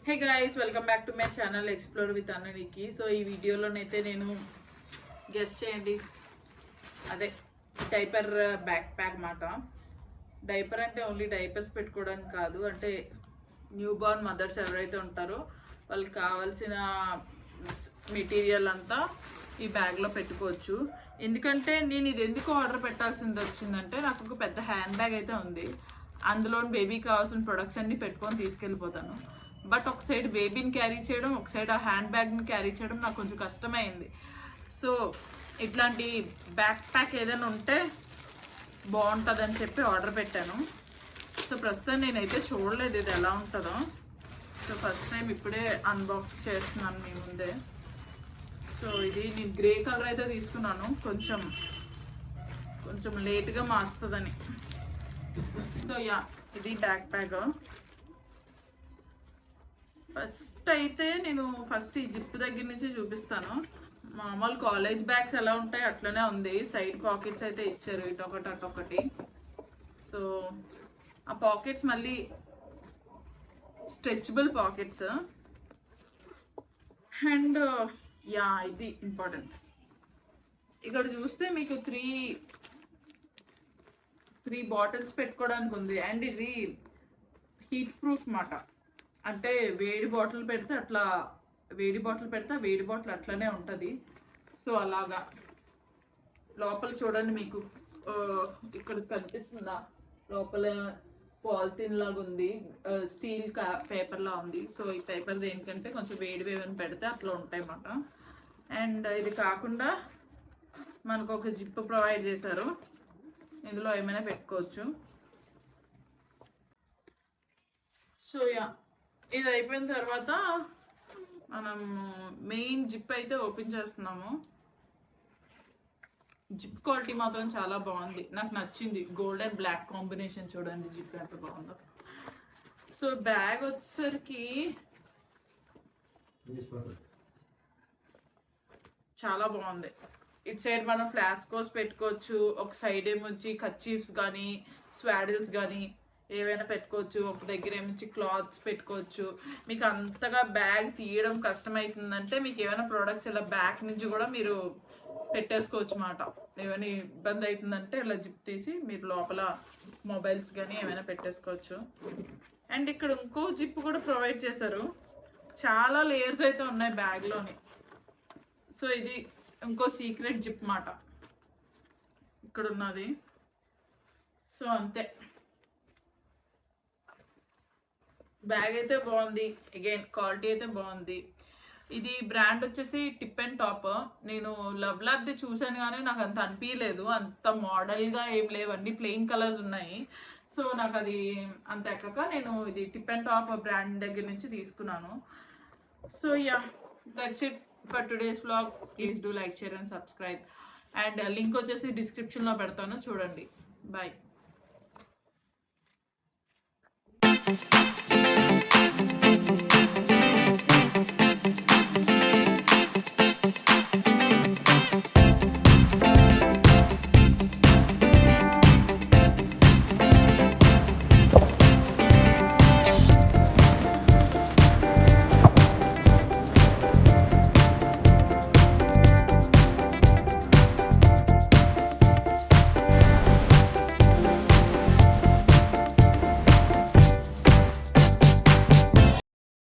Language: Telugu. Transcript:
Hey guys, welcome back to my channel explore with అన్ననికి. సో ఈ వీడియోలోనైతే నేను గెస్ట్ చేయండి, అదే డైపర్ బ్యాక్ ప్యాక్ మాట. డైపర్ అంటే ఓన్లీ డైపర్స్ పెట్టుకోవడానికి కాదు, అంటే న్యూ బార్న్ మదర్స్ ఎవరైతే ఉంటారో వాళ్ళకి కావాల్సిన మెటీరియల్ అంతా ఈ బ్యాగ్లో పెట్టుకోవచ్చు. ఎందుకంటే నేను ఇది ఎందుకు ఆర్డర్ పెట్టాల్సింది వచ్చిందంటే, నాకు ఒక పెద్ద హ్యాండ్ బ్యాగ్ అయితే ఉంది, అందులో బేబీకి కావాల్సిన ప్రొడక్ట్స్ అన్ని పెట్టుకొని తీసుకెళ్ళిపోతాను. బట్ ఒక సైడ్ బేబీని క్యారీ చేయడం, ఒక సైడ్ ఆ హ్యాండ్ బ్యాగ్ని క్యారీ చేయడం నాకు కొంచెం కష్టమైంది. సో ఇట్లాంటి బ్యాక్ ప్యాక్ ఏదైనా ఉంటే బాగుంటుందని చెప్పి ఆర్డర్ పెట్టాను. సో ప్రస్తుతం నేనైతే చూడలేదు ఇది ఎలా ఉంటుందో. సో ఫస్ట్ టైం ఇప్పుడే అన్బాక్స్ చేస్తున్నాను మీ ముందే. సో ఇది నేను గ్రే కలర్ అయితే తీసుకున్నాను, కొంచెం కొంచెం లేట్గా మాస్తుందని. సో యా, ఇది బ్యాక్ ప్యాక్. ఫస్ట్ అయితే నేను ఈ జిప్ దగ్గర నుంచి చూపిస్తాను. మామూలు కాలేజ్ బ్యాగ్స్ ఎలా ఉంటాయి అట్లనే ఉంది. సైడ్ పాకెట్స్ అయితే ఇచ్చారు, ఇటొకటి అటొకటి. సో ఆ పాకెట్స్ మళ్ళీ స్ట్రెచబుల్ పాకెట్స్. అండ్ యా, ఇది ఇంపార్టెంట్. ఇక్కడ చూస్తే మీకు త్రీ బాటిల్స్ పెట్టుకోవడానికి ఉంది. అండ్ ఇది హీట్ ప్రూఫ్ మాట. అంటే వేడి బాటిల్ పెడితే వేడి బాటిల్ అట్లనే ఉంటుంది. సో అలాగా లోపల చూడండి, మీకు ఇక్కడ కనిపిస్తుందా, లోపల పాలిథిన్ లాగా ఉంది, స్టీల్ పేపర్ లా ఉంది. సో ఈ పేపర్ దేనికంటే కొంచెం వేడి పెడితే అట్లా ఉంటాయి అన్నమాట. అండ్ ఇది కాకుండా మనకు ఒక జిప్ ప్రొవైడ్ చేశారు, ఇందులో ఏమైనా పెట్టుకోవచ్చు. సో యా, ఇది అయిపోయిన తర్వాత మనం మెయిన్ జిప్ అయితే ఓపెన్ చేస్తున్నాము. జిప్ క్వాలిటీ మాత్రం చాలా బాగుంది, నాకు నచ్చింది. గోల్డ్ అండ్ బ్లాక్ కాంబినేషన్ చూడండి జిప్ ఎంత బాగుందో. సో బ్యాగ్ వచ్చేసరికి చాలా బాగుంది. ఇటు సైడ్ మనం ఫ్లాస్కోస్ పెట్టుకోవచ్చు, ఒక సైడ్ ఏమొచ్చి కర్చీఫ్స్ కానీ స్వాడిల్స్ కానీ ఏవైనా పెట్టుకోవచ్చు, ఒక దగ్గర ఏమొచ్చి క్లాత్స్ పెట్టుకోవచ్చు. మీకు అంతగా బ్యాగ్ తీయడం కష్టమవుతుందంటే మీకు ఏమైనా ప్రోడక్ట్స్ ఇలా బ్యాక్ నుంచి కూడా మీరు పెట్టేసుకోవచ్చు అన్నమాట. ఏమైనా ఇబ్బంది అవుతుందంటే ఇలా జిప్ తీసి మీరు లోపల మొబైల్స్ కానీ ఏమైనా పెట్టేసుకోవచ్చు. అండ్ ఇక్కడ ఇంకో జిప్ కూడా ప్రొవైడ్ చేశారు, చాలా లేయర్స్ అయితే ఉన్నాయి బ్యాగ్లోని. సో ఇది ఇంకో సీక్రెట్ జిప్ మాట ఇక్కడ ఉన్నది. సో అంతే, బ్యాగ్ అయితే బాగుంది, అగైన్ క్వాలిటీ అయితే బాగుంది. ఇది బ్రాండ్ వచ్చేసి టిప్ అండ్ టాప్. నేను లవ్లాబ్ది చూశాను కానీ నాకు అంత అనిపించలేదు, అంత మోడల్గా ఏం లేవు, అన్ని ప్లెయిన్ కలర్స్ ఉన్నాయి. సో నాకు అది అంత ఎక్కక నేను ఇది టిప్ అండ్ టాప్ బ్రాండ్ దగ్గర నుంచి తీసుకున్నాను. So yeah, that's it for today's vlog. Please do like, share and subscribe. And link వచ్చేసి డిస్క్రిప్షన్లో పెడతాను, చూడండి. బాయ్.